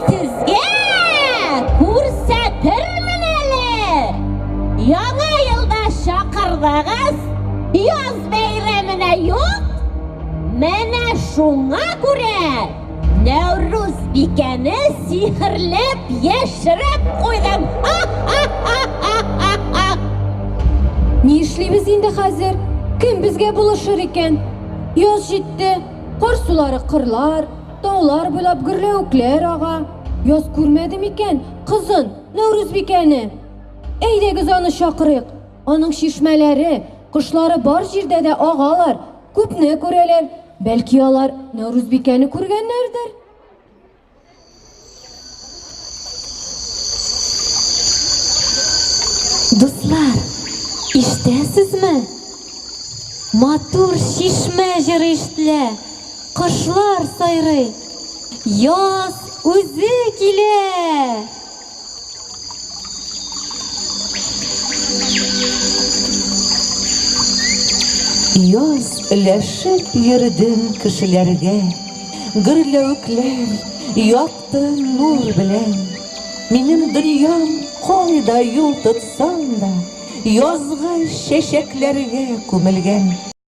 Sizge күрсәтермен әле. Яңа елда шақырдыгыз, яз бәйрәменә юк. Менә шуңа күрә Нәүрүз бикәне сихерләп яшереп куйдым. Ни эшлибез инде хәзер? Кем безгә булышыр икән? Яз җитте, кар сулары кырлар, таулар буйлап гөрләүкләр ага. Яз күрмәдем икән кызын, Нәүрүз бикәне. Әйдәгез аны чакырыйк. Аның чишмәләре, кышлары бар җирдә дә агалар, күпне күрәләр. Бәлки алар Нәүрүз бикәне күргәннәрдер. Дуслар, ишетәсезме? Матур шишмә җыры ишетелә, кошлар сайрый. Яз үзе килә. Яз өләшеп йөрдем кешеләргә, гөрләүкләр якты нур белән. Минем дөньям кайда юл тотсам да, язгы чәчәкләргә күмелгән.